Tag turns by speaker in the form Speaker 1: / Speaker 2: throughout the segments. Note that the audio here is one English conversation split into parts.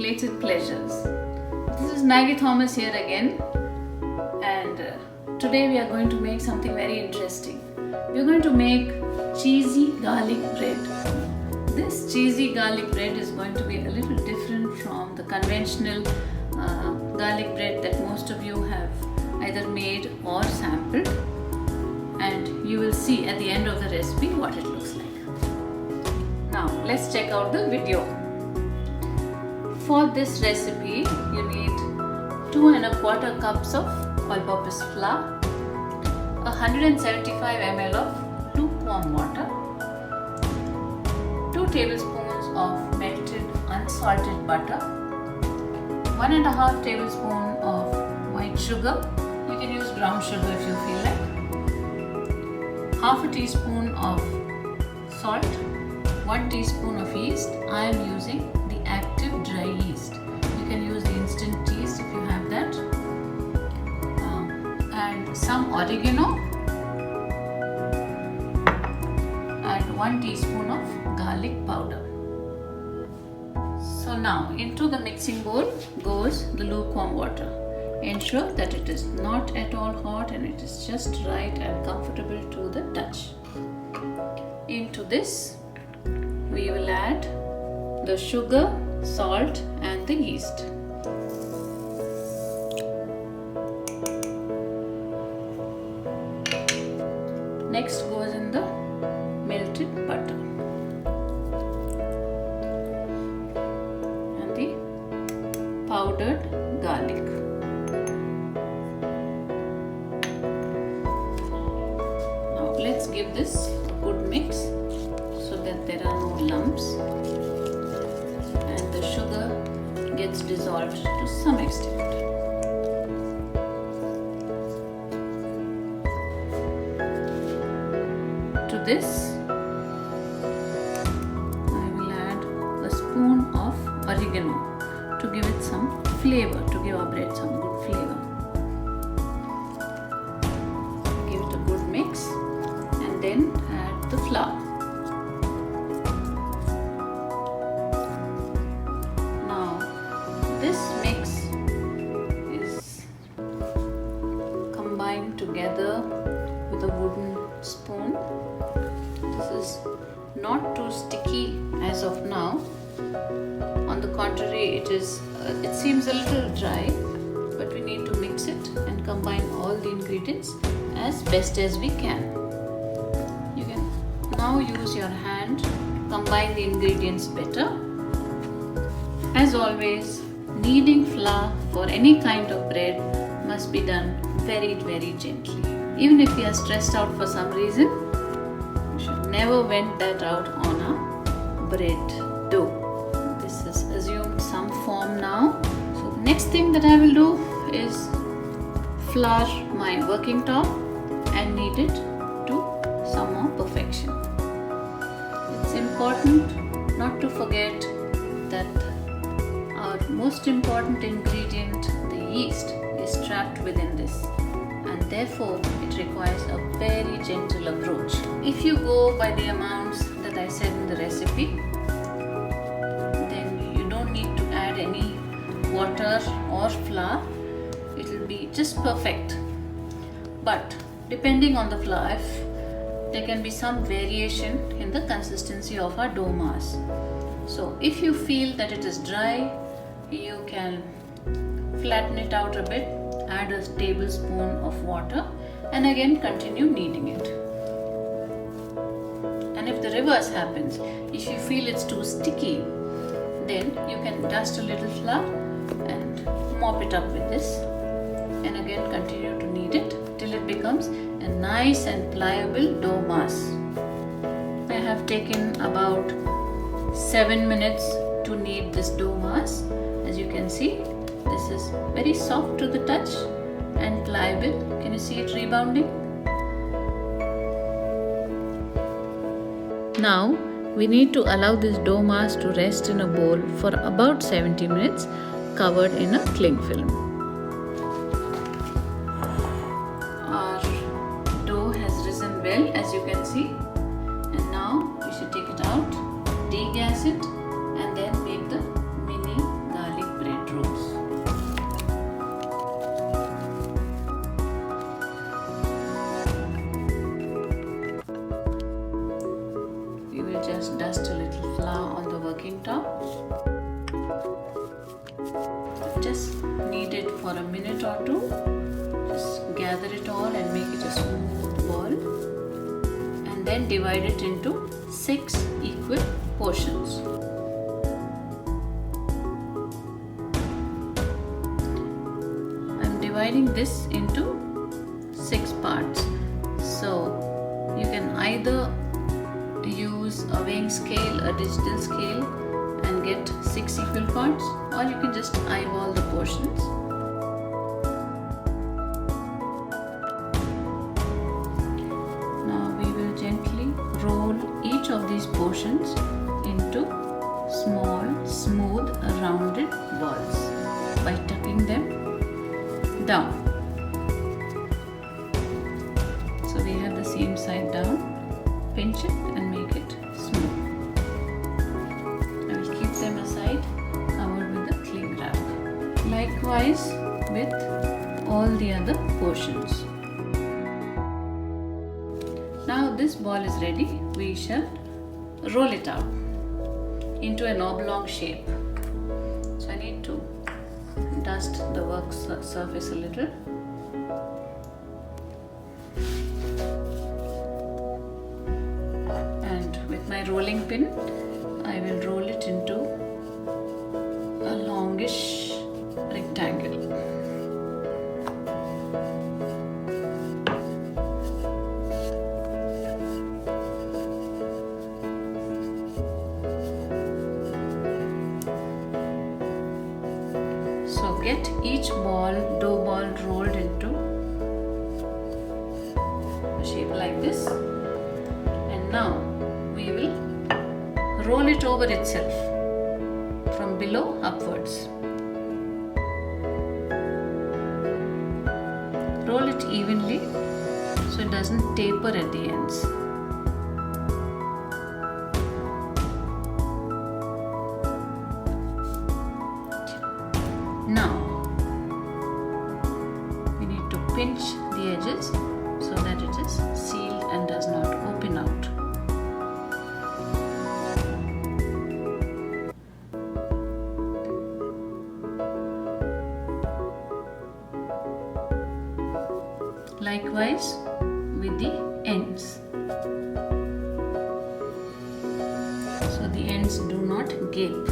Speaker 1: plated pleasures. This is Maggie Thomas here again, and today we are going to make something very interesting. We are going to make cheesy garlic bread. This cheesy garlic bread is going to be a little different from the conventional garlic bread that most of you have either made or sampled, and you will see at the end of the recipe what it looks like. Now let's check out the video. For this recipe you need 2 1/4 cups of all-purpose flour, 175 ml of lukewarm water, 2 tablespoons of melted unsalted butter, 1.5 tablespoon of white sugar. You can use brown sugar if you feel like. Half a teaspoon of salt, 1 teaspoon of yeast. I am using the active dry yeast. You can use the instant yeast if you have that. And some oregano and 1 teaspoon of garlic powder. So now into the mixing bowl goes the lukewarm water. Ensure that it is not at all hot and it is just right and comfortable to the touch. Into this we will add the sugar, salt and the yeast. Next goes in the melted butter and the powdered garlic. Now let's give this a good mix so that there are no lumps and the sugar gets dissolved to some extent. To this I will add a spoon of oregano to give it some flavor, to give our bread some good flavor. Give it a good mix and then add the flour. Now this mix is combined together with a wooden spoon. This is not too sticky as of now. On the contrary, it seems a little dry, but we need to mix it and combine all the ingredients as best as we can. You can now use your hand to combine the ingredients better. As always, kneading flour for any kind of bread must be done very, very gently. Even if we are stressed out for some reason, we should never vent that out on our bread dough. This has assumed some form now. So the next thing that I will do is flour my working top and knead it to some more perfection. It's important not to forget that our most important ingredient, the yeast, is trapped within this, and therefore it requires a very gentle approach. If you go by the amounts that I said in the recipe, then you don't need to add any water or flour. It will be just perfect. But depending on the flour, there can be some variation in the consistency of our dough mass. So if you feel that it is dry, you can flatten it out a bit, add a tablespoon of water and again continue kneading it. And if the reverse happens, if you feel it's too sticky, then you can dust a little flour and mop it up with this and again continue to knead it till it becomes a nice and pliable dough mass. I have taken about 7 minutes to knead this dough mass. As you can see, this is very soft to the touch and pliable. Can you see it rebounding? Now we need to allow this dough mass to rest in a bowl for about 70 minutes covered in a cling film. Our dough has risen well, as you can see, and now we should take it out, degas it and then make the mini garlic just dust a little flour on the working top. Just knead it for a minute or two. Just gather it all and make it a smooth ball. And then divide it into 6 equal portions. I'm dividing this into 6 parts. So you can either use a weighing scale, a digital scale, and get 6 equal parts, or you can just eyeball the portions. Now we will gently roll each of these portions into small, smooth, rounded balls by tucking them down. So we have the same side down. Pinch it and make it smooth. I will keep them aside, covered with a cling wrap. Likewise with all the other portions. Now this ball is ready. We shall roll it out into an oblong shape. So I need to dust the work surface a little. With my rolling pin, I will roll it into a longish rectangle. So get each dough ball rolled into a shape like this, and now we will roll it over itself from below upwards. Roll it evenly so it doesn't taper at the ends. Now we need to pinch the edges so that it is sealed and does not open out. Likewise with the ends. So the ends do not gape.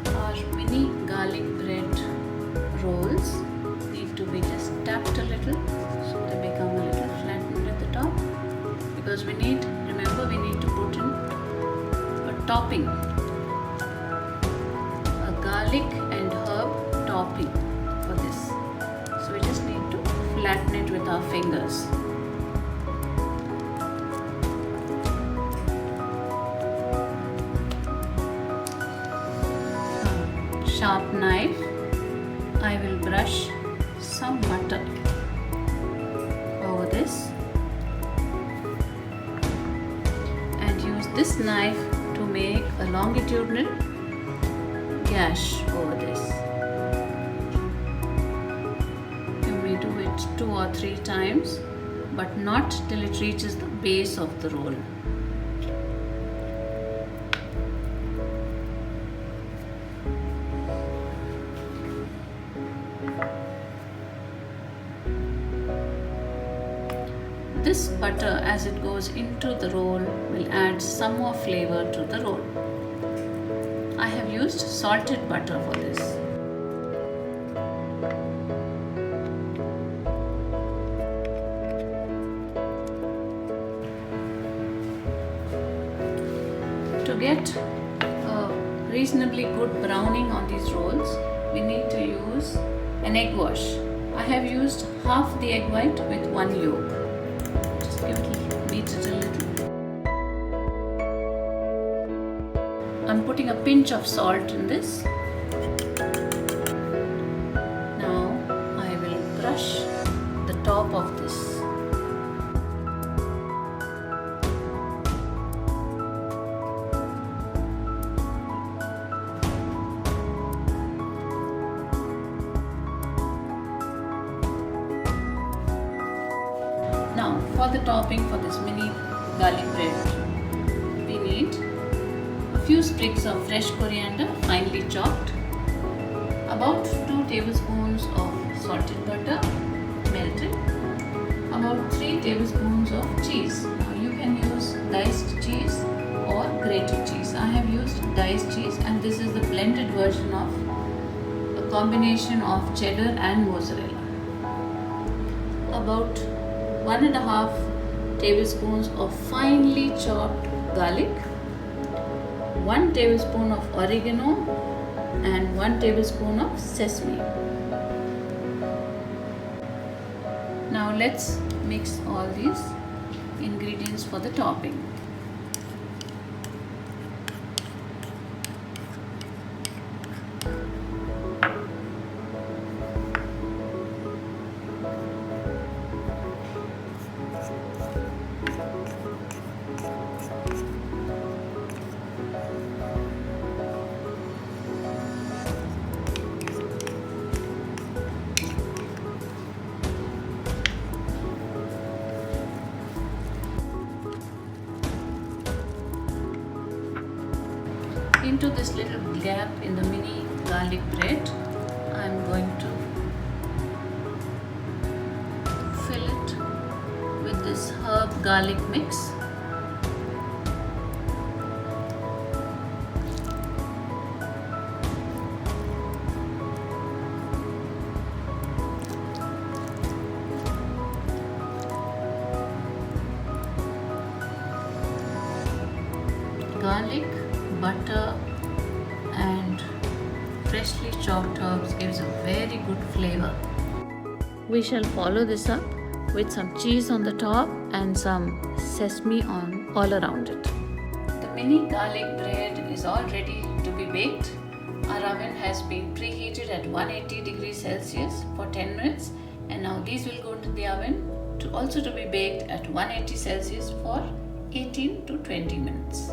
Speaker 1: Our mini garlic bread rolls need to be just tapped a little so they become a little flattened at the top, because remember we need to put in a topping, garlic and herb topping for this. So we just need to flatten it with our fingers. Sharp knife, I will brush some butter over this and use this knife to make a longitudinal gash over this. You may do it 2 or 3 times, but not till it reaches the base of the roll. This butter, as it goes into the roll, will add some more flavor to the roll. I have used salted butter for this. To get a reasonably good browning on these rolls, we need to use an egg wash. I have used half the egg white with 1 yolk. Just beat it a little. I'm putting a pinch of salt in this. Now I will brush the top of this. for the topping for this mini garlic bread, we need a few sprigs of fresh coriander finely chopped, about 2 tablespoons of salted butter melted, about 3 tablespoons of cheese. Now you can use diced cheese or grated cheese. I have used diced cheese, and this is the blended version of a combination of cheddar and mozzarella. About 1.5 tablespoons of finely chopped garlic, 1 tablespoon of oregano, and 1 tablespoon of sesame. Now let's mix all these ingredients for the topping. Into this little gap in the mini garlic bread, I am going to fill it with this herb garlic mix. Garlic, butter and freshly chopped herbs gives a very good flavor. We shall follow this up with some cheese on the top and some sesame on all around it. The mini garlic bread is all ready to be baked. Our oven has been preheated at 180 degrees Celsius for 10 minutes, and now these will go into the oven to be baked at 180 Celsius for 18 to 20 minutes.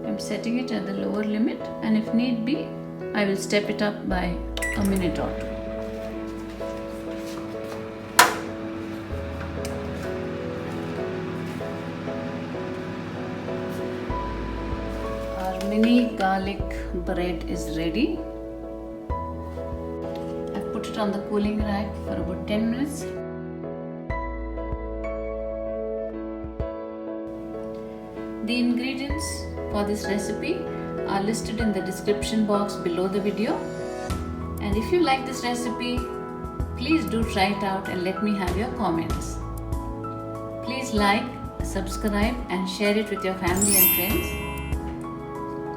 Speaker 1: I'm setting it at the lower limit, and if need be, I will step it up by a minute or two. Our mini garlic bread is ready. I've put it on the cooling rack for about 10 minutes. The ingredients for this recipe are listed in the description box below the video. And if you like this recipe, please do try it out and let me have your comments. Please like, subscribe and share it with your family and friends.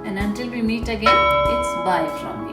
Speaker 1: And until we meet again, it's bye from me.